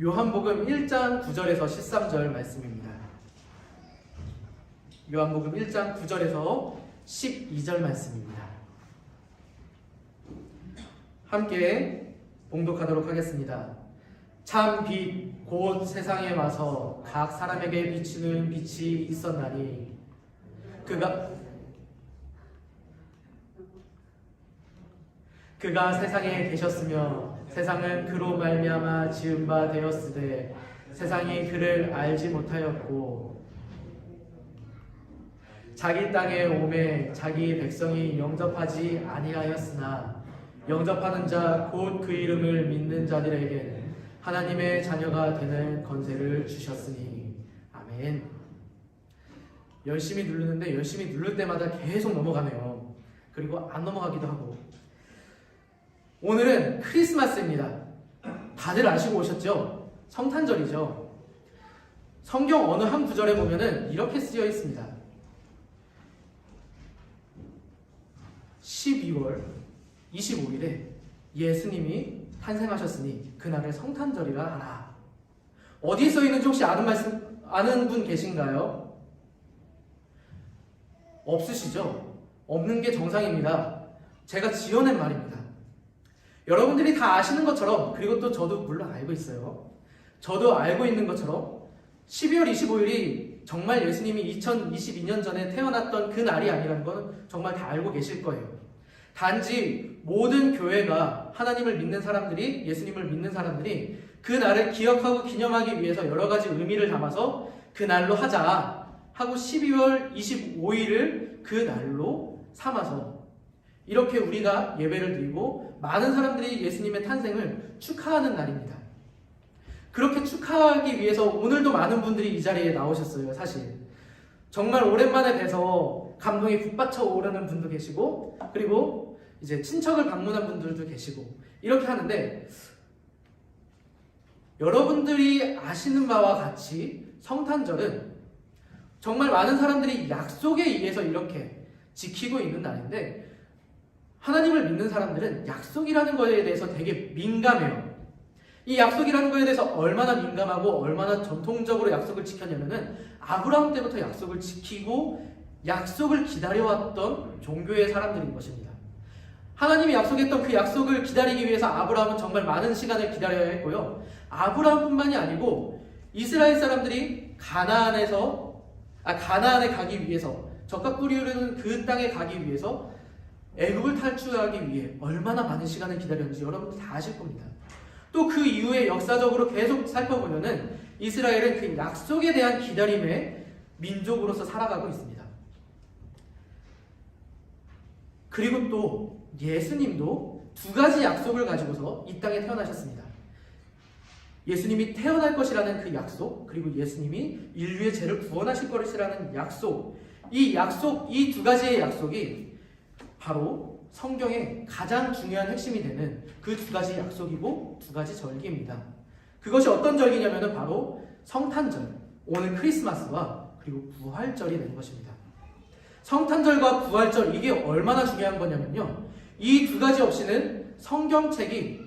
요한복음 1장 9절에서 13절 말씀입니다. 요한복음 1장 9절에서 12절 말씀입니다. 함께 봉독하도록 하겠습니다. 참 빛 곧 세상에 와서 각 사람에게 비추는 빛이 있었나니 그가 세상에 계셨으며 세상은 그로 말미암아 지은 바 되었으되 세상이 그를 알지 못하였고 자기 땅에 오매 자기 백성이 영접하지 아니하였으나 영접하는 자 곧 그 이름을 믿는 자들에게는 하나님의 자녀가 되는 권세를 주셨으니. 아멘. 열심히 누르는데 열심히 누를 때마다 계속 넘어가네요. 그리고 안 넘어가기도 하고. 오늘은 크리스마스입니다. 다들 아시고 오셨죠? 성탄절이죠. 성경 어느 한 구절에 보면은 이렇게 쓰여 있습니다. 12월 25일에 예수님이 탄생하셨으니 그날을 성탄절이라 하라. 어디에 써 있는지 혹시 아는 분 계신가요? 없으시죠? 없는 게 정상입니다. 제가 지어낸 말입니다. 여러분들이 다 아시는 것처럼, 그리고 또 저도 물론 알고 있어요. 저도 알고 있는 것처럼 12월 25일이 정말 예수님이 2022년 전에 태어났던 그 날이 아니라는 건 정말 다 알고 계실 거예요. 단지 모든 교회가 하나님을 믿는 사람들이, 예수님을 믿는 사람들이 그 날을 기억하고 기념하기 위해서 여러 가지 의미를 담아서 그 날로 하자 하고 12월 25일을 그 날로 삼아서 이렇게 우리가 예배를 드리고 많은 사람들이 예수님의 탄생을 축하하는 날입니다. 그렇게 축하하기 위해서 오늘도 많은 분들이 이 자리에 나오셨어요. 사실 정말 오랜만에 뵈서 감동이 북받쳐 오르는 분도 계시고, 그리고 이제 친척을 방문한 분들도 계시고 이렇게 하는데, 여러분들이 아시는 바와 같이 성탄절은 정말 많은 사람들이 약속에 의해서 이렇게 지키고 있는 날인데, 하나님을 믿는 사람들은 약속이라는 것에 대해서 되게 민감해요. 이 약속이라는 것에 대해서 얼마나 민감하고 얼마나 전통적으로 약속을 지켰냐면은 아브라함 때부터 약속을 지키고 약속을 기다려왔던 종교의 사람들인 것입니다. 하나님이 약속했던 그 약속을 기다리기 위해서 아브라함은 정말 많은 시간을 기다려야 했고요. 아브라함뿐만이 아니고 이스라엘 사람들이 가나안에 가기 위해서, 젖과 꿀이 흐르는 그 땅에 가기 위해서 애굽을 탈출하기 위해 얼마나 많은 시간을 기다렸는지 여러분들 다 아실 겁니다. 또 그 이후에 역사적으로 계속 살펴보면은 이스라엘은 그 약속에 대한 기다림의 민족으로서 살아가고 있습니다. 그리고 또 예수님도 두 가지 약속을 가지고서 이 땅에 태어나셨습니다. 예수님이 태어날 것이라는 그 약속, 그리고 예수님이 인류의 죄를 구원하실 것이라는 약속, 이 두 가지의 약속이 바로 성경의 가장 중요한 핵심이 되는 그 두 가지 약속이고 두 가지 절기입니다. 그것이 어떤 절기냐면 바로 성탄절, 오늘 크리스마스와 그리고 부활절이 되는 것입니다. 성탄절과 부활절, 이게 얼마나 중요한 거냐면요, 이 두 가지 없이는 성경책이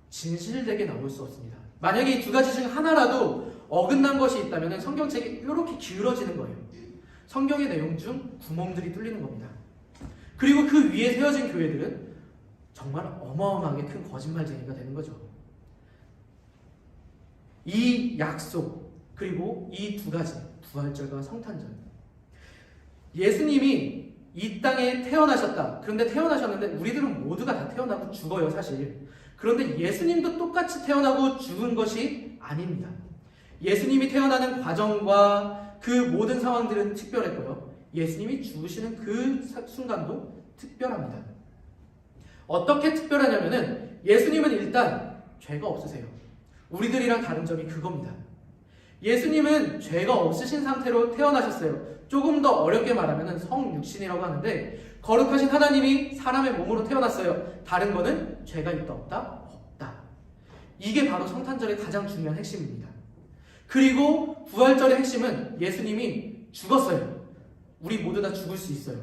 진실되게 나올 수 없습니다. 만약에 이 두 가지 중 하나라도 어긋난 것이 있다면 성경책이 이렇게 기울어지는 거예요. 성경의 내용 중 구멍들이 뚫리는 겁니다. 그리고 그 위에 세워진 교회들은 정말 어마어마하게 큰 거짓말쟁이가 되는 거죠. 이 약속, 그리고 이 두 가지, 부활절과 성탄절, 예수님이 이 땅에 태어나셨다. 그런데 태어나셨는데 우리들은 모두가 다 태어나고 죽어요, 사실. 그런데 예수님도 똑같이 태어나고 죽은 것이 아닙니다. 예수님이 태어나는 과정과 그 모든 상황들은 특별했고요, 예수님이 죽으시는 그 순간도 특별합니다. 어떻게 특별하냐면은 예수님은 일단 죄가 없으세요. 우리들이랑 다른 점이 그겁니다. 예수님은 죄가 없으신 상태로 태어나셨어요. 조금 더 어렵게 말하면 성육신이라고 하는데, 거룩하신 하나님이 사람의 몸으로 태어났어요. 다른 거는 죄가 있다 없다? 없다. 이게 바로 성탄절의 가장 중요한 핵심입니다. 그리고 부활절의 핵심은 예수님이 죽었어요. 우리 모두 다 죽을 수 있어요.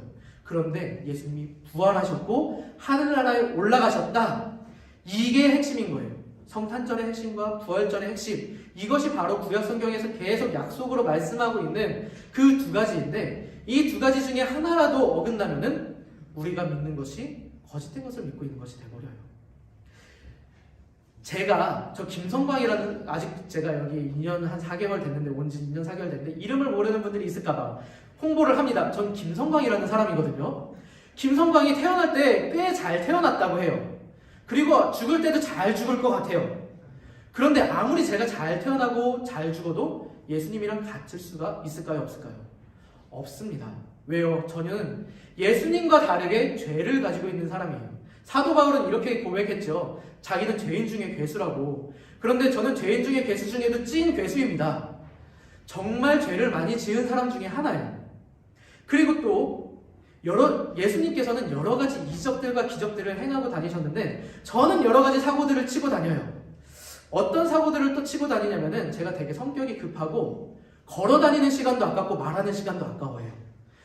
그런데 예수님이 부활하셨고 하늘나라에 올라가셨다. 이게 핵심인 거예요. 성탄절의 핵심과 부활절의 핵심, 이것이 바로 구약 성경에서 계속 약속으로 말씀하고 있는 그 두 가지인데, 이 두 가지 중에 하나라도 어긋나면은 우리가 믿는 것이 거짓된 것을 믿고 있는 것이 돼버려요. 저 김성광이라는, 아직 제가 여기 2년 한 4개월 됐는데, 온 지 2년 4개월 됐는데, 이름을 모르는 분들이 있을까봐 홍보를 합니다. 전 김성광이라는 사람이거든요. 김성광이 태어날 때 꽤 잘 태어났다고 해요. 그리고 죽을 때도 잘 죽을 것 같아요. 그런데 아무리 제가 잘 태어나고 잘 죽어도 예수님이랑 같을 수가 있을까요? 없을까요? 없습니다. 왜요? 저는 예수님과 다르게 죄를 가지고 있는 사람이에요. 사도 바울은 이렇게 고백했죠. 자기는 죄인 중에 괴수라고. 그런데 저는 죄인 중에 괴수 중에도 찐 괴수입니다. 정말 죄를 많이 지은 사람 중에 하나예요. 그리고 또 예수님께서는 여러 가지 이적들과 기적들을 행하고 다니셨는데, 저는 여러 가지 사고들을 치고 다녀요. 어떤 사고들을 또 치고 다니냐면은, 제가 되게 성격이 급하고 걸어 다니는 시간도 아깝고 말하는 시간도 아까워요.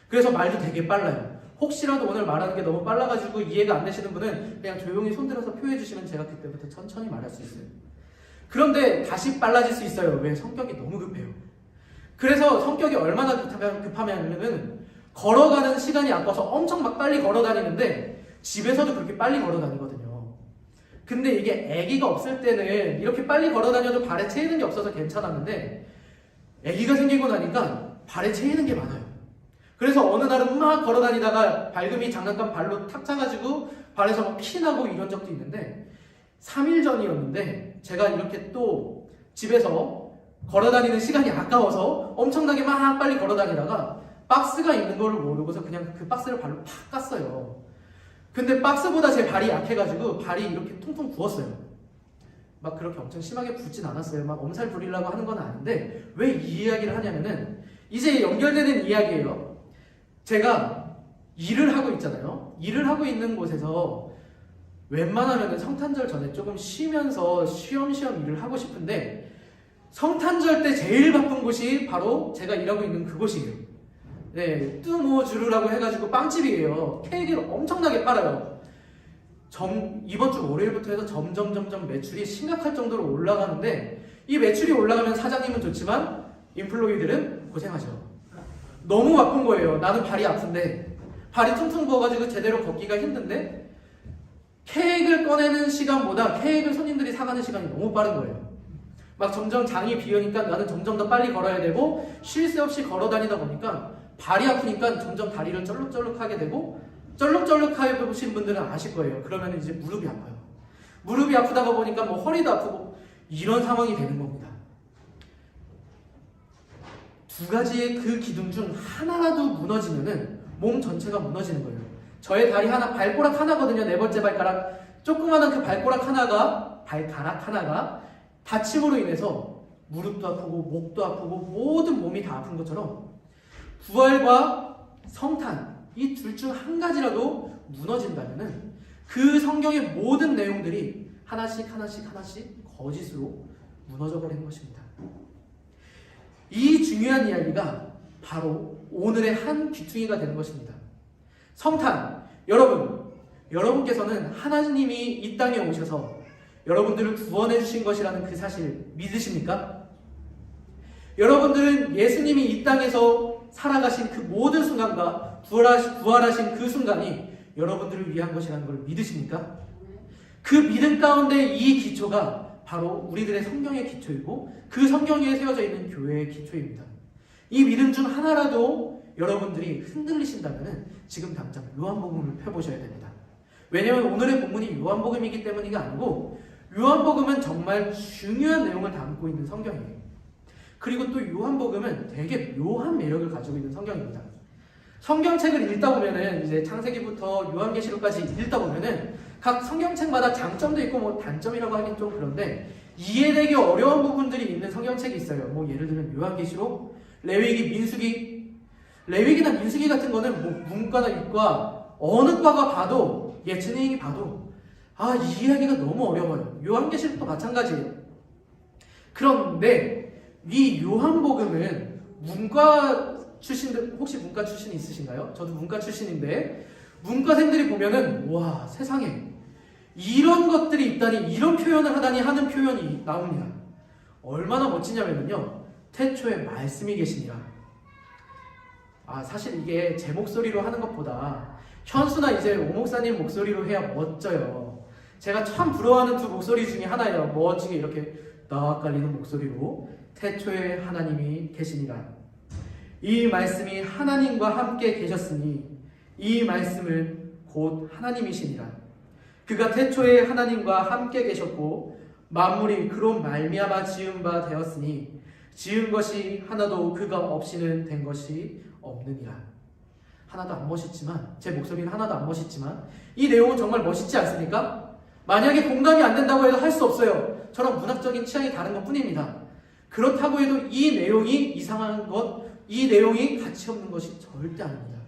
그래서 말도 되게 빨라요. 혹시라도 오늘 말하는 게 너무 빨라가지고 이해가 안 되시는 분은 그냥 조용히 손들어서 표해 주시면 제가 그때부터 천천히 말할 수 있어요. 그런데 다시 빨라질 수 있어요. 왜? 성격이 너무 급해요. 그래서 성격이 얼마나 급하면은 걸어가는 시간이 아까워서 엄청 막 빨리 걸어 다니는데, 집에서도 그렇게 빨리 걸어 다니거든요. 근데 이게 아기가 없을 때는 이렇게 빨리 걸어 다녀도 발에 채이는 게 없어서 괜찮았는데, 아기가 생기고 나니까 발에 채이는 게 많아요. 그래서 어느 날은 막 걸어 다니다가 발금이 장난감 발로 탁 차가지고 발에서 막 피 나고 이런 적도 있는데, 3일 전이었는데 제가 이렇게 또 집에서 걸어 다니는 시간이 아까워서 엄청나게 막 빨리 걸어 다니다가 박스가 있는 걸 모르고서 그냥 그 박스를 발로 팍 깠어요. 근데 박스보다 제 발이 약해가지고 발이 이렇게 퉁퉁 부었어요. 막 그렇게 엄청 심하게 붓진 않았어요. 막 엄살 부리려고 하는 건 아닌데, 왜 이 이야기를 하냐면은 이제 연결되는 이야기예요. 제가 일을 하고 있잖아요. 일을 하고 있는 곳에서 웬만하면 성탄절 전에 조금 쉬면서 쉬엄쉬엄 일을 하고 싶은데, 성탄절 때 제일 바쁜 곳이 바로 제가 일하고 있는 그곳이에요. 네, 뚜모주루라고 해가지고 빵집이에요. 케이크를 엄청나게 팔아요. 이번 주 월요일부터 해서 점점 매출이 심각할 정도로 올라가는데, 이 매출이 올라가면 사장님은 좋지만 인플로이들은 고생하죠. 너무 바쁜 거예요. 나는 발이 아픈데, 발이 퉁퉁 부어가지고 제대로 걷기가 힘든데, 케이크를 꺼내는 시간보다 케이크를 손님들이 사가는 시간이 너무 빠른 거예요. 막 점점 장이 비으니까 나는 점점 더 빨리 걸어야 되고, 쉴 새 없이 걸어 다니다 보니까 발이 아프니까 점점 다리를 쩔룩쩔룩하게 되고, 쩔룩쩔룩하게 보신 분들은 아실 거예요. 그러면 이제 무릎이 아파요. 무릎이 아프다가 보니까 뭐 허리도 아프고 이런 상황이 되는 겁니다. 두 가지의 그 기둥 중 하나라도 무너지면은 몸 전체가 무너지는 거예요. 저의 다리 하나, 발가락 하나거든요. 네 번째 발가락. 조그마한 그 발가락 하나가 다침으로 인해서 무릎도 아프고 목도 아프고 모든 몸이 다 아픈 것처럼, 부활과 성탄, 이 둘 중 한 가지라도 무너진다면은 그 성경의 모든 내용들이 하나씩 거짓으로 무너져 버리는 것입니다. 이 중요한 이야기가 바로 오늘의 한 귀퉁이가 되는 것입니다. 성탄, 여러분께서는 하나님이 이 땅에 오셔서 여러분들을 구원해 주신 것이라는 그 사실 믿으십니까? 여러분들은 예수님이 이 땅에서 살아가신 그 모든 순간과 부활하신 그 순간이 여러분들을 위한 것이라는 걸 믿으십니까? 그 믿음 가운데 이 기초가 바로 우리들의 성경의 기초이고, 그 성경에 세워져 있는 교회의 기초입니다. 이 믿음 중 하나라도 여러분들이 흔들리신다면 지금 당장 요한복음을 펴보셔야 됩니다. 왜냐하면 오늘의 본문이 요한복음이기 때문이가 아니고, 요한복음은 정말 중요한 내용을 담고 있는 성경이에요. 그리고 또 요한복음은 되게 묘한 매력을 가지고 있는 성경입니다. 성경책을 읽다 보면은, 이제 창세기부터 요한계시록까지 읽다 보면은 각 성경책마다 장점도 있고 뭐 단점이라고 하긴 좀 그런데, 이해되기 어려운 부분들이 있는 성경책이 있어요. 뭐 예를 들면 요한계시록, 레위기, 민수기. 레위기나 민수기 같은 거는 뭐 문과나 이과 어느 과가 봐도, 예체능이 봐도 이 이야기가 너무 어려워요. 요한계시록도 마찬가지예요. 그런데 이 요한복음은 문과 출신들, 혹시 문과 출신 있으신가요? 저도 문과 출신인데, 문과생들이 보면은 와, 세상에 이런 것들이 있다니, 이런 표현을 하다니 하는 표현이 나옵니다. 얼마나 멋지냐면요, 태초에 말씀이 계시니라. 사실 이게 제 목소리로 하는 것보다 현수나 이제 오 목사님 목소리로 해야 멋져요. 제가 참 부러워하는 두 목소리 중에 하나예요. 멋지게 이렇게 낯가리는 목소리로 태초에 하나님이 계시니라. 이 말씀이 하나님과 함께 계셨으니 이 말씀은 곧 하나님이시니라. 그가 태초에 하나님과 함께 계셨고 만물이 그로 말미암아 지은 바 되었으니 지은 것이 하나도 그가 없이는 된 것이 없느니라. 하나도 안 멋있지만, 제 목소리는 하나도 안 멋있지만 이 내용은 정말 멋있지 않습니까? 만약에 공감이 안 된다고 해도 할 수 없어요. 저랑 문학적인 취향이 다른 것 뿐입니다. 그렇다고 해도 이 내용이 이상한 것, 이 내용이 가치 없는 것이 절대 아닙니다.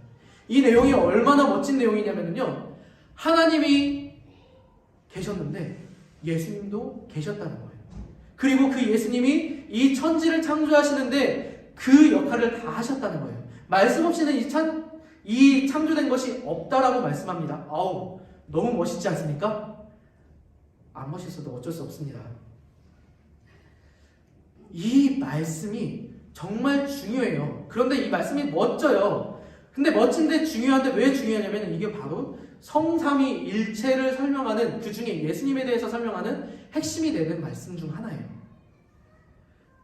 이 내용이 얼마나 멋진 내용이냐면요, 하나님이 계셨는데 예수님도 계셨다는 거예요. 그리고 그 예수님이 이 천지를 창조하시는데 그 역할을 다 하셨다는 거예요. 말씀 없이는 이 창조된 것이 없다라고 말씀합니다. 너무 멋있지 않습니까? 안 멋있어도 어쩔 수 없습니다. 이 말씀이 정말 중요해요. 그런데 이 말씀이 멋져요. 근데 멋진데 중요한데 왜 중요하냐면 이게 바로 성삼위일체를 설명하는, 그 중에 예수님에 대해서 설명하는 핵심이 되는 말씀 중 하나예요.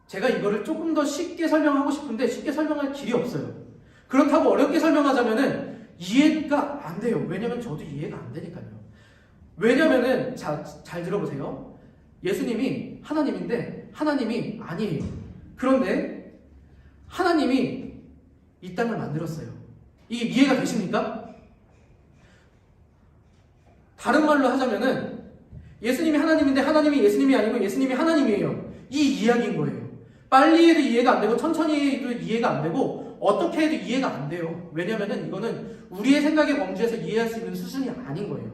제가 이거를 조금 더 쉽게 설명하고 싶은데 쉽게 설명할 길이 없어요. 그렇다고 어렵게 설명하자면은 이해가 안 돼요. 왜냐면 저도 이해가 안 되니까요. 왜냐면은 잘 들어보세요. 예수님이 하나님인데 하나님이 아니에요. 그런데 하나님이 이 땅을 만들었어요. 이게 이해가 되십니까? 다른 말로 하자면은 예수님이 하나님인데 하나님이 예수님이 아니고 예수님이 하나님이에요. 이 이야기인 거예요. 빨리 해도 이해가 안 되고 천천히 해도 이해가 안 되고 어떻게 해도 이해가 안 돼요. 왜냐면은 이거는 우리의 생각에 범주에서 이해할 수 있는 수준이 아닌 거예요.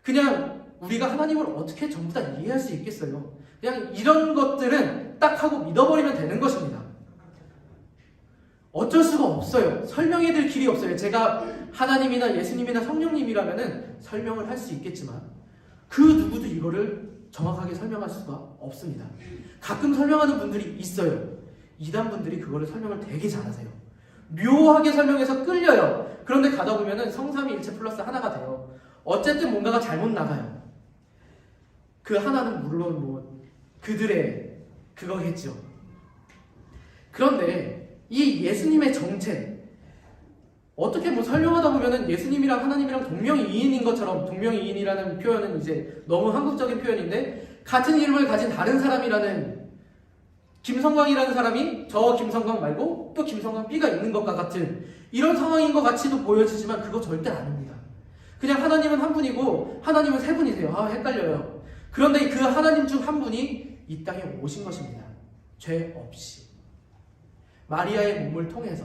그냥 우리가 하나님을 어떻게 전부 다 이해할 수 있겠어요. 그냥 이런 것들은 딱 하고 믿어버리면 되는 것입니다. 어쩔 수가 없어요. 설명해드릴 길이 없어요. 제가 하나님이나 예수님이나 성령님이라면은 설명을 할 수 있겠지만 그 누구도 이거를 정확하게 설명할 수가 없습니다. 가끔 설명하는 분들이 있어요. 이단분들이 그거를 설명을 되게 잘하세요. 묘하게 설명해서 끌려요. 그런데 가다 보면은 성삼위일체 플러스 하나가 돼요. 어쨌든 뭔가가 잘못 나가요. 그 하나는 물론 그들의 그거겠죠. 그런데 이 예수님의 정체, 어떻게 설명하다 보면은 예수님이랑 하나님이랑 동명이인인 것처럼, 동명이인이라는 표현은 이제 너무 한국적인 표현인데, 같은 이름을 가진 다른 사람이라는, 김성광이라는 사람이 저 김성광 말고 또 김성광 B가 있는 것과 같은 이런 상황인 것 같이도 보여지지만 그거 절대 아닙니다. 그냥 하나님은 한 분이고 하나님은 세 분이세요. 헷갈려요. 그런데 그 하나님 중 한 분이 이 땅에 오신 것입니다. 죄 없이. 마리아의 몸을 통해서.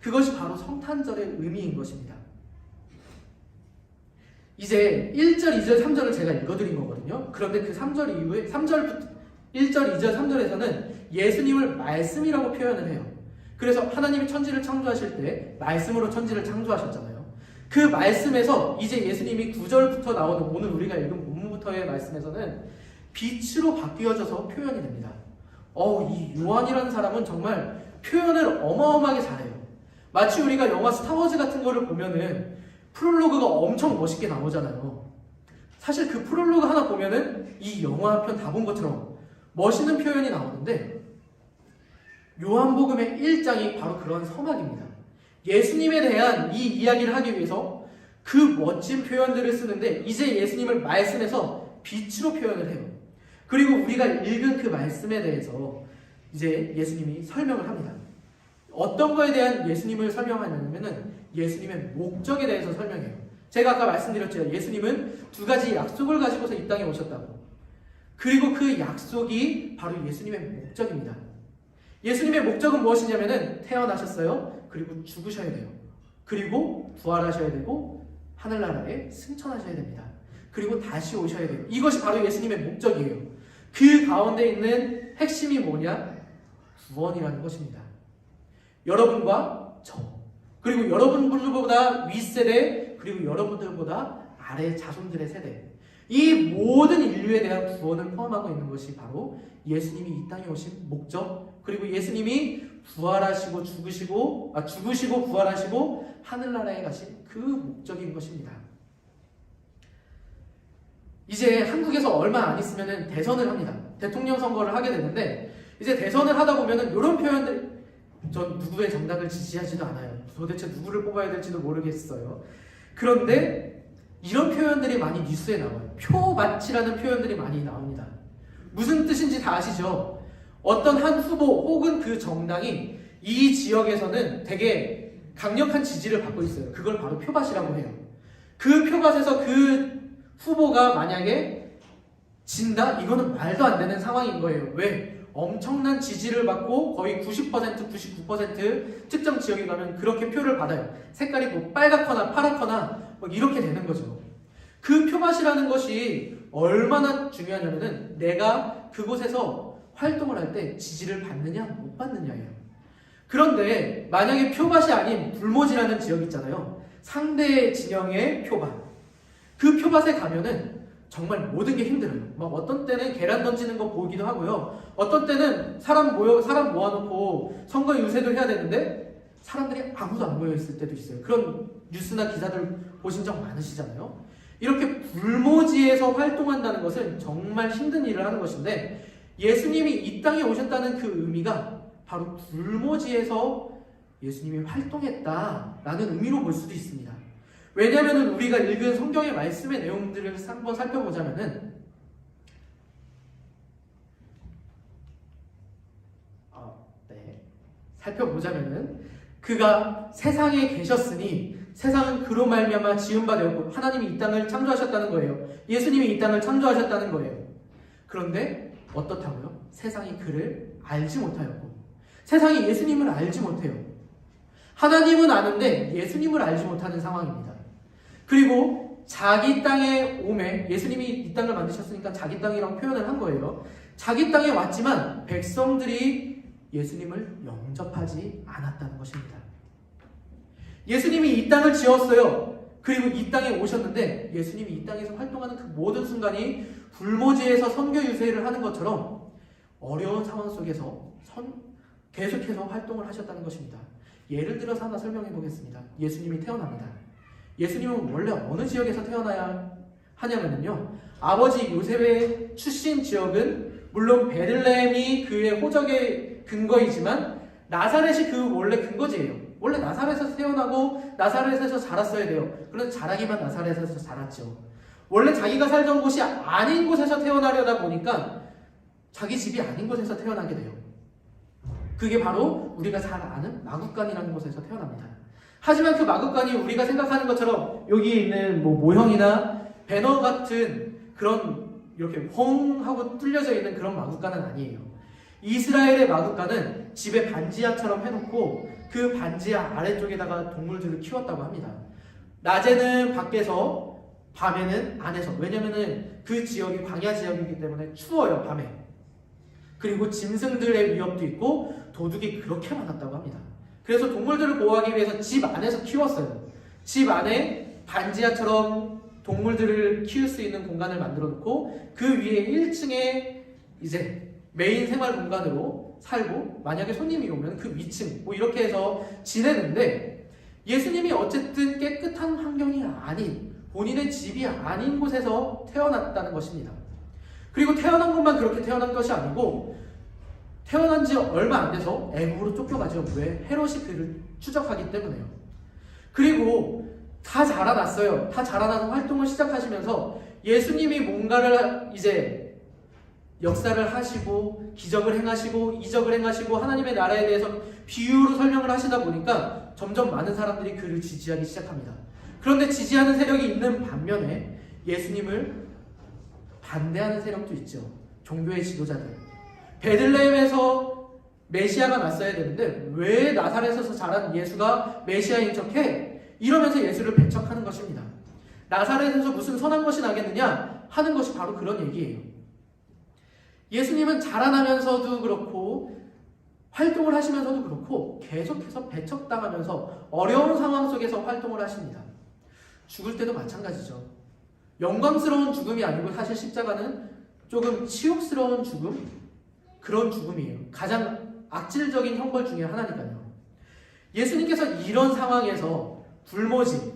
그것이 바로 성탄절의 의미인 것입니다. 이제 1절, 2절, 3절을 제가 읽어드린 거거든요. 그런데 그 3절 이후에 3절부터 1절, 2절, 3절에서는 예수님을 말씀이라고 표현을 해요. 그래서 하나님이 천지를 창조하실 때 말씀으로 천지를 창조하셨잖아요. 그 말씀에서 이제 예수님이 9절부터 나오는 오늘 우리가 읽은 본문부터의 말씀에서는 빛으로 바뀌어져서 표현이 됩니다. 이 요한이라는 사람은 정말 표현을 어마어마하게 잘해요. 마치 우리가 영화 스타워즈 같은 거를 보면은 프롤로그가 엄청 멋있게 나오잖아요. 사실 그 프롤로그 하나 보면은 이 영화 한 편 다 본 것처럼 멋있는 표현이 나오는데, 요한복음의 1장이 바로 그런 서막입니다. 예수님에 대한 이 이야기를 하기 위해서 그 멋진 표현들을 쓰는데, 이제 예수님을 말씀에서 빛으로 표현을 해요. 그리고 우리가 읽은 그 말씀에 대해서 이제 예수님이 설명을 합니다. 어떤 거에 대한 예수님을 설명하냐면은 예수님의 목적에 대해서 설명해요. 제가 아까 말씀드렸죠. 예수님은 두 가지 약속을 가지고서 이 땅에 오셨다고. 그리고 그 약속이 바로 예수님의 목적입니다. 예수님의 목적은 무엇이냐면은 태어나셨어요. 그리고 죽으셔야 돼요. 그리고 부활하셔야 되고 하늘나라에 승천하셔야 됩니다. 그리고 다시 오셔야 돼요. 이것이 바로 예수님의 목적이에요. 그 가운데 있는 핵심이 뭐냐? 구원이라는 것입니다. 여러분과 저, 그리고 여러분들보다 윗세대, 그리고 여러분들보다 아래 자손들의 세대, 이 모든 인류에 대한 구원을 포함하고 있는 것이 바로 예수님이 이 땅에 오신 목적, 그리고 예수님이 부활하시고 죽으시고 부활하시고 하늘나라에 가신 그 목적인 것입니다. 이제 한국에서 얼마 안 있으면 대선을 합니다. 대통령 선거를 하게 되는데, 이제 대선을 하다 보면은 이런 표현들, 전 누구의 정당을 지지하지도 않아요. 도대체 누구를 뽑아야 될지도 모르겠어요. 그런데 이런 표현들이 많이 뉴스에 나와요. 표밭이라는 표현들이 많이 나옵니다. 무슨 뜻인지 다 아시죠? 어떤 한 후보 혹은 그 정당이 이 지역에서는 되게 강력한 지지를 받고 있어요. 그걸 바로 표밭이라고 해요. 그 표밭에서 그 후보가 만약에 진다? 이거는 말도 안 되는 상황인 거예요. 왜? 엄청난 지지를 받고 거의 90%, 99% 특정 지역에 가면 그렇게 표를 받아요. 색깔이 뭐 빨갛거나 파랗거나 뭐 이렇게 되는 거죠. 그 표밭이라는 것이 얼마나 중요하냐면은 내가 그곳에서 활동을 할 때 지지를 받느냐 못 받느냐예요. 그런데 만약에 표밭이 아닌 불모지라는 지역 있잖아요. 상대 진영의 표밭. 그 표밭에 가면은 정말 모든 게 힘들어요. 막 어떤 때는 계란 던지는 거 보기도 하고요. 어떤 때는 사람 모아놓고 선거 유세도 해야 되는데 사람들이 아무도 안 모여 있을 때도 있어요. 그런 뉴스나 기사들 보신 적 많으시잖아요. 이렇게 불모지에서 활동한다는 것은 정말 힘든 일을 하는 것인데, 예수님이 이 땅에 오셨다는 그 의미가 바로 불모지에서 예수님이 활동했다라는 의미로 볼 수도 있습니다. 왜냐하면 우리가 읽은 성경의 말씀의 내용들을 한번 살펴보자면은 그가 세상에 계셨으니 세상은 그로 말미암아 지은 바 되었고 하나님이 이 땅을 창조하셨다는 거예요. 예수님이 이 땅을 창조하셨다는 거예요. 그런데 어떻다고요? 세상이 그를 알지 못하였고 세상이 예수님을 알지 못해요. 하나님은 아는데 예수님을 알지 못하는 상황입니다. 그리고 자기 땅에 오매, 예수님이 이 땅을 만드셨으니까 자기 땅이라고 표현을 한 거예요. 자기 땅에 왔지만 백성들이 예수님을 영접하지 않았다는 것입니다. 예수님이 이 땅을 지었어요. 그리고 이 땅에 오셨는데 예수님이 이 땅에서 활동하는 그 모든 순간이 불모지에서 선교 유세를 하는 것처럼 어려운 상황 속에서 계속해서 활동을 하셨다는 것입니다. 예를 들어서 하나 설명해 보겠습니다. 예수님이 태어납니다. 예수님은 원래 어느 지역에서 태어나야 하냐면요, 아버지 요셉의 출신 지역은 물론 베들레헴이 그의 호적의 근거이지만 나사렛이 그 원래 근거지예요. 원래 나사렛에서 태어나고 나사렛에서 자랐어야 돼요. 그런데 자라기만 나사렛에서 자랐죠. 원래 자기가 살던 곳이 아닌 곳에서 태어나려다 보니까 자기 집이 아닌 곳에서 태어나게 돼요. 그게 바로 우리가 잘 아는 마국간이라는 곳에서 태어납니다. 하지만 그 마국간이 우리가 생각하는 것처럼 여기 있는 뭐 모형이나 배너 같은 그런 이렇게 헝 하고 뚫려져 있는 그런 마국간은 아니에요. 이스라엘의 마국간은 집에 반지하처럼 해놓고 그 반지하 아래쪽에다가 동물들을 키웠다고 합니다. 낮에는 밖에서, 밤에는 안에서. 왜냐면은 그 지역이 광야 지역이기 때문에 추워요, 밤에. 그리고 짐승들의 위협도 있고 도둑이 그렇게 많았다고 합니다. 그래서 동물들을 보호하기 위해서 집 안에서 키웠어요. 집 안에 반지하처럼 동물들을 키울 수 있는 공간을 만들어 놓고 그 위에 1층에 이제 메인 생활 공간으로 살고, 만약에 손님이 오면 그 위층 뭐 이렇게 해서 지내는데, 예수님이 어쨌든 깨끗한 환경이 아닌, 본인의 집이 아닌 곳에서 태어났다는 것입니다. 그리고 태어난 것만 그렇게 태어난 것이 아니고 태어난 지 얼마 안 돼서 애국으로 쫓겨가죠. 왜? 헤롯이 그를 추적하기 때문에요. 그리고 다 자라났어요. 다 자라나서 활동을 시작하시면서 예수님이 뭔가를 이제 역사를 하시고 기적을 행하시고 이적을 행하시고 하나님의 나라에 대해서 비유로 설명을 하시다 보니까 점점 많은 사람들이 그를 지지하기 시작합니다. 그런데 지지하는 세력이 있는 반면에 예수님을 반대하는 세력도 있죠. 종교의 지도자들. 베들레헴에서 메시아가 났어야 되는데 왜 나사렛에서 자란 예수가 메시아인 척해? 이러면서 예수를 배척하는 것입니다. 나사렛에서 무슨 선한 것이 나겠느냐 하는 것이 바로 그런 얘기예요. 예수님은 자라나면서도 그렇고 활동을 하시면서도 그렇고 계속해서 배척당하면서 어려운 상황 속에서 활동을 하십니다. 죽을 때도 마찬가지죠. 영광스러운 죽음이 아니고 사실 십자가는 조금 치욕스러운 죽음? 그런 죽음이에요. 가장 악질적인 형벌 중에 하나니까요. 예수님께서 이런 상황에서 불모지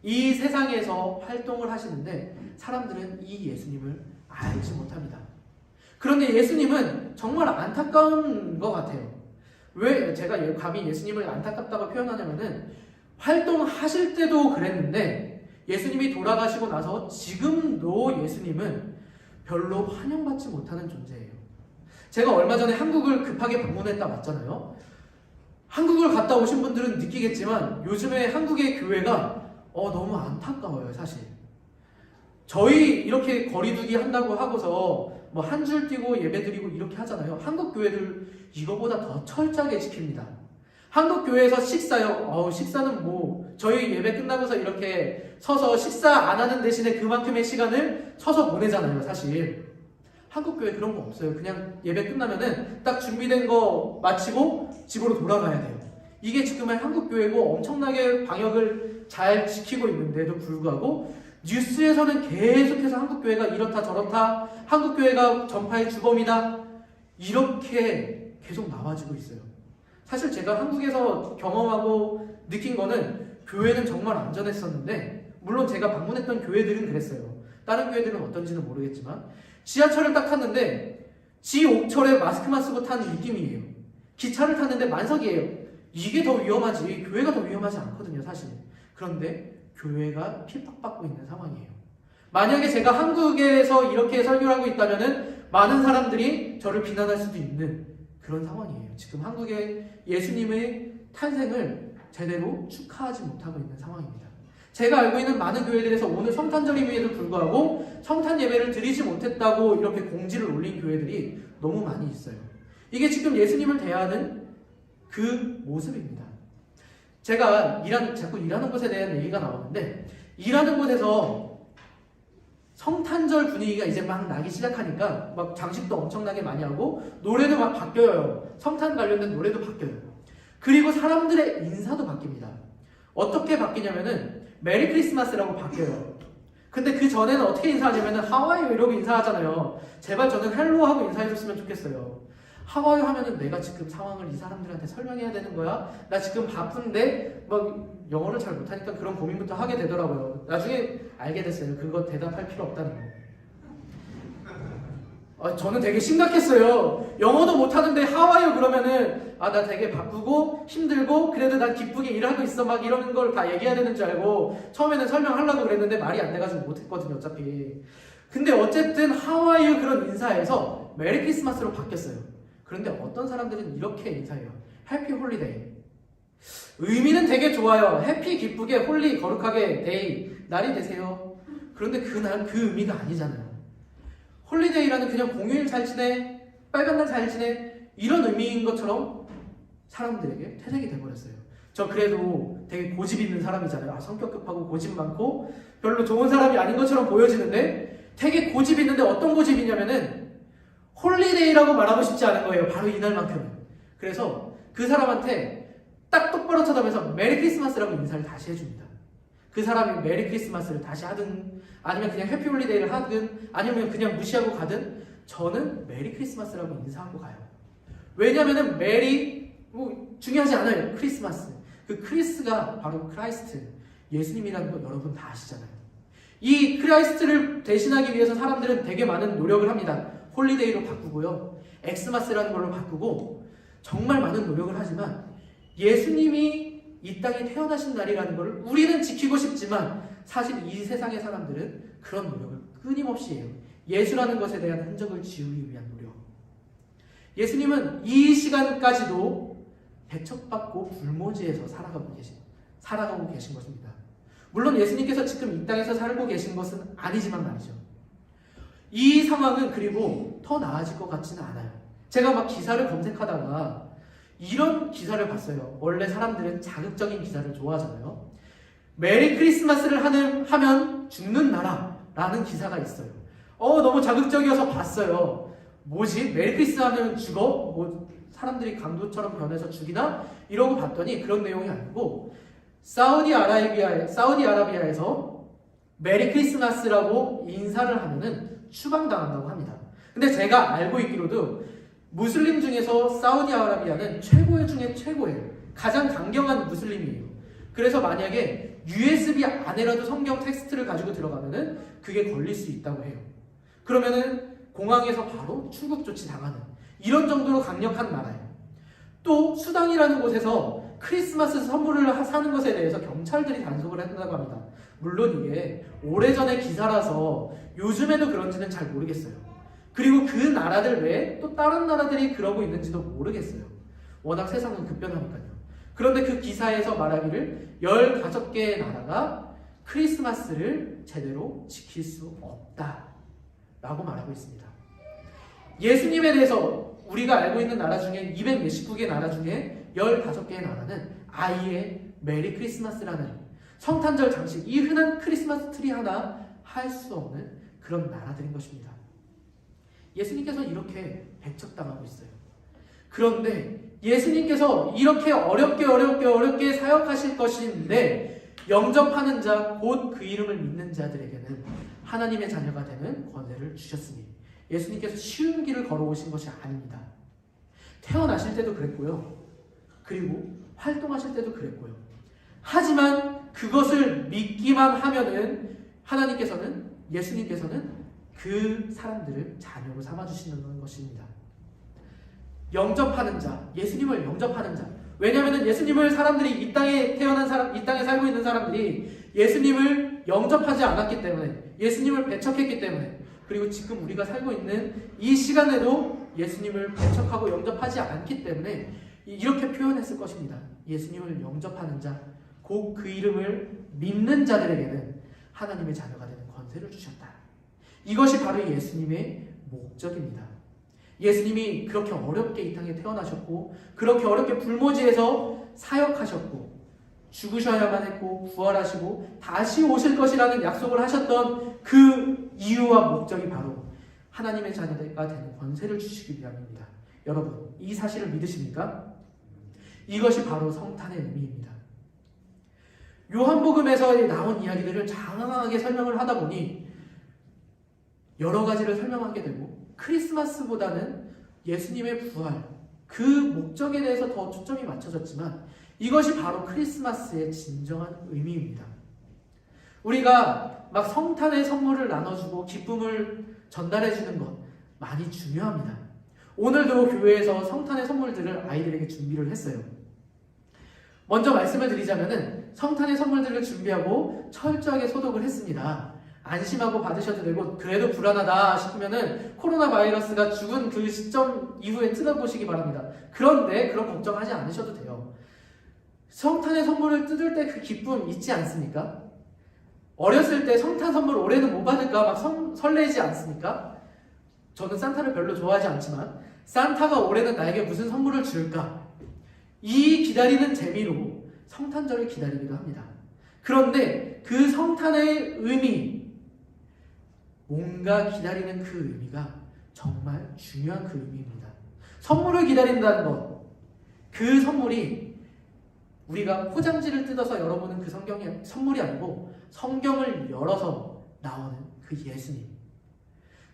이 세상에서 활동을 하시는데 사람들은 이 예수님을 알지 못합니다. 그런데 예수님은 정말 안타까운 것 같아요. 왜 제가 감히 예수님을 안타깝다고 표현하냐면은 활동하실 때도 그랬는데 예수님이 돌아가시고 나서 지금도 예수님은 별로 환영받지 못하는 존재예요. 제가 얼마 전에 한국을 급하게 방문했다 왔잖아요. 한국을 갔다 오신 분들은 느끼겠지만 요즘에 한국의 교회가 너무 안타까워요, 사실. 저희 이렇게 거리두기 한다고 하고서 뭐 한 줄 뛰고 예배드리고 이렇게 하잖아요. 한국 교회들 이거보다 더 철저하게 지킵니다. 한국 교회에서 식사요. 식사는 뭐 저희 예배 끝나고서 이렇게 서서 식사 안 하는 대신에 그만큼의 시간을 서서 보내잖아요, 사실. 한국 교회 그런 거 없어요. 그냥 예배 끝나면은 딱 준비된 거 마치고 집으로 돌아가야 돼요. 이게 지금의 한국 교회고 엄청나게 방역을 잘 지키고 있는데도 불구하고 뉴스에서는 계속해서 한국 교회가 이렇다 저렇다, 한국 교회가 전파의 주범이다 이렇게 계속 나와지고 있어요. 사실 제가 한국에서 경험하고 느낀 거는 교회는 정말 안전했었는데, 물론 제가 방문했던 교회들은 그랬어요. 다른 교회들은 어떤지는 모르겠지만 지하철을 딱 탔는데 지옥철에 마스크만 쓰고 타는 느낌이에요. 기차를 탔는데 만석이에요. 이게 더 위험하지 교회가 더 위험하지 않거든요, 사실. 그런데 교회가 핍박받고 있는 상황이에요. 만약에 제가 한국에서 이렇게 설교를 하고 있다면은 많은 사람들이 저를 비난할 수도 있는 그런 상황이에요. 지금 한국의 예수님의 탄생을 제대로 축하하지 못하고 있는 상황입니다. 제가 알고 있는 많은 교회들에서 오늘 성탄절임에도 불구하고 성탄 예배를 드리지 못했다고 이렇게 공지를 올린 교회들이 너무 많이 있어요. 이게 지금 예수님을 대하는 그 모습입니다. 제가 자꾸 일하는 곳에 대한 얘기가 나오는데, 일하는 곳에서 성탄절 분위기가 이제 막 나기 시작하니까 막 장식도 엄청나게 많이 하고 노래도 막 바뀌어요. 성탄 관련된 노래도 바뀌어요. 그리고 사람들의 인사도 바뀝니다. 어떻게 바뀌냐면은 메리 크리스마스라고 바뀌어요. 근데 그 전에는 어떻게 인사하냐면은 하와이유 이러고 인사하잖아요. 제발 저는 헬로 하고 인사해줬으면 좋겠어요. 하와이유 하면은 내가 지금 상황을 이 사람들한테 설명해야 되는 거야? 나 지금 바쁜데 막 영어를 잘 못하니까 그런 고민부터 하게 되더라고요. 나중에 알게 됐어요. 그거 대답할 필요 없다는 거. 저는 되게 심각했어요. 영어도 못하는데 하와이유 그러면은 나 되게 바쁘고 힘들고 그래도 난 기쁘게 일하고 있어 막 이러는 걸 다 얘기해야 되는 줄 알고 처음에는 설명하려고 그랬는데 말이 안 돼가지고 못했거든요, 어차피. 근데 어쨌든 하와이유 그런 인사에서 메리 크리스마스로 바뀌었어요. 그런데 어떤 사람들은 이렇게 인사해요. 해피 홀리데이. 의미는 되게 좋아요. 해피 기쁘게, 홀리 거룩하게, 데이 날이 되세요. 그런데 그날 그 의미가 아니잖아요. 홀리데이라는 그냥 공휴일 잘 지내, 빨간 날 잘 지내 이런 의미인 것처럼 사람들에게 퇴색이 돼버렸어요. 저 그래도 되게 고집 있는 사람이잖아요. 성격 급하고 고집 많고 별로 좋은 사람이 아닌 것처럼 보여지는데 되게 고집 있는데 어떤 고집이냐면은 홀리데이라고 말하고 싶지 않은 거예요. 바로 이날만큼은. 그래서 그 사람한테 딱 똑바로 쳐다보면서 메리 크리스마스라고 인사를 다시 해줍니다. 그 사람이 메리 크리스마스를 다시 하든 아니면 그냥 해피 홀리데이를 하든 아니면 그냥 무시하고 가든 저는 메리 크리스마스라고 인사하고 가요. 왜냐면은 메리 중요하지 않아요. 크리스마스. 그 크리스가 바로 크라이스트, 예수님이라는 거 여러분 다 아시잖아요. 이 크라이스트를 대신하기 위해서 사람들은 되게 많은 노력을 합니다. 홀리데이로 바꾸고요. 엑스마스라는 걸로 바꾸고 정말 많은 노력을 하지만 예수님이 이 땅에 태어나신 날이라는 걸 우리는 지키고 싶지만 사실 이 세상의 사람들은 그런 노력을 끊임없이 해요. 예수라는 것에 대한 흔적을 지우기 위한 노력. 예수님은 이 시간까지도 배척받고 불모지에서 살아가고 계신 것입니다. 물론 예수님께서 지금 이 땅에서 살고 계신 것은 아니지만 말이죠. 이 상황은 그리고 더 나아질 것 같지는 않아요. 제가 막 기사를 검색하다가 이런 기사를 봤어요. 원래 사람들은 자극적인 기사를 좋아하잖아요. 메리 크리스마스를 하면 죽는 나라라는 기사가 있어요. 너무 자극적이어서 봤어요. 뭐지? 메리 크리스마스 하면 죽어? 사람들이 강도처럼 변해서 죽이나? 이러고 봤더니 그런 내용이 아니고 사우디아라비아에서 메리 크리스마스라고 인사를 하면은 추방당한다고 합니다. 근데 제가 알고 있기로도 무슬림 중에서 사우디아라비아는 최고의 중에 최고예요. 가장 강경한 무슬림이에요. 그래서 만약에 USB 안에라도 성경 텍스트를 가지고 들어가면은 그게 걸릴 수 있다고 해요. 그러면은 공항에서 바로 출국 조치 당하는 이런 정도로 강력한 나라예요. 또 수당이라는 곳에서 크리스마스 선물을 사는 것에 대해서 경찰들이 단속을 한다고 합니다. 물론 이게 오래전의 기사라서 요즘에도 그런지는 잘 모르겠어요. 그리고 그 나라들 외에 또 다른 나라들이 그러고 있는지도 모르겠어요. 워낙 세상은 급변하니까요. 그런데 그 기사에서 말하기를 15개의 나라가 크리스마스를 제대로 지킬 수 없다 라고 말하고 있습니다. 예수님에 대해서 우리가 알고 있는 나라 중에 200 몇십 개 나라 중에 15개의 나라는 아예 메리 크리스마스라는 성탄절 장식, 이 흔한 크리스마스 트리 하나 할 수 없는 그런 나라들인 것입니다. 예수님께서 이렇게 배척당하고 있어요. 그런데 예수님께서 이렇게 어렵게 사역하실 것인데 영접하는 자, 곧 그 이름을 믿는 자들에게는 하나님의 자녀가 되는 권세를 주셨으니 예수님께서 쉬운 길을 걸어오신 것이 아닙니다. 태어나실 때도 그랬고요. 그리고 활동하실 때도 그랬고요. 하지만 그것을 믿기만 하면은 하나님께서는, 예수님께서는 그 사람들을 자녀로 삼아주시는 것입니다. 영접하는 자, 예수님을 영접하는 자. 왜냐하면 예수님을 사람들이 이 땅에 태어난 사람, 이 땅에 살고 있는 사람들이 예수님을 영접하지 않았기 때문에, 예수님을 배척했기 때문에, 그리고 지금 우리가 살고 있는 이 시간에도 예수님을 배척하고 영접하지 않기 때문에 이렇게 표현했을 것입니다. 예수님을 영접하는 자, 곧 그 이름을 믿는 자들에게는 하나님의 자녀가 되는 권세를 주셨다. 이것이 바로 예수님의 목적입니다. 예수님이 그렇게 어렵게 이 땅에 태어나셨고 그렇게 어렵게 불모지에서 사역하셨고 죽으셔야만 했고 부활하시고 다시 오실 것이라는 약속을 하셨던 그 이유와 목적이 바로 하나님의 자녀가 되는 권세를 주시기 위함입니다. 여러분, 이 사실을 믿으십니까? 이것이 바로 성탄의 의미입니다. 요한복음에서 나온 이야기들을 장황하게 설명을 하다 보니 여러 가지를 설명하게 되고 크리스마스보다는 예수님의 부활, 그 목적에 대해서 더 초점이 맞춰졌지만 이것이 바로 크리스마스의 진정한 의미입니다. 우리가 막 성탄의 선물을 나눠주고 기쁨을 전달해주는 것 많이 중요합니다. 오늘도 교회에서 성탄의 선물들을 아이들에게 준비를 했어요. 먼저 말씀을 드리자면은 성탄의 선물들을 준비하고 철저하게 소독을 했습니다. 안심하고 받으셔도 되고 그래도 불안하다 싶으면은 코로나 바이러스가 죽은 그 시점 이후에 뜯어보시기 바랍니다. 그런데 그런 걱정하지 않으셔도 돼요. 성탄의 선물을 뜯을 때 그 기쁨 있지 않습니까? 어렸을 때 성탄 선물 올해는 못 받을까 막 설레지 않습니까? 저는 산타를 별로 좋아하지 않지만 산타가 올해는 나에게 무슨 선물을 줄까? 이 기다리는 재미로 성탄절을 기다리기도 합니다. 그런데 그 성탄의 의미, 뭔가 기다리는 그 의미가 정말 중요한 그 의미입니다. 선물을 기다린다는 것, 그 선물이 우리가 포장지를 뜯어서 열어보는 그 성경이 선물이 아니고 성경을 열어서 나오는 그 예수님,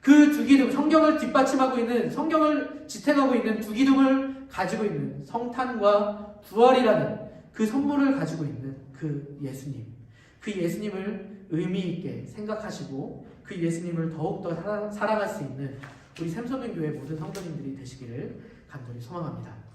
그 두 기둥, 성경을 뒷받침하고 있는, 성경을 지탱하고 있는 두 기둥을 가지고 있는 성탄과 부활이라는 그 선물을 가지고 있는 그 예수님, 그 예수님을 의미 있게 생각하시고 그 예수님을 더욱더 사랑할 수 있는 우리 샘소동교회 모든 성도님들이 되시기를 간절히 소망합니다.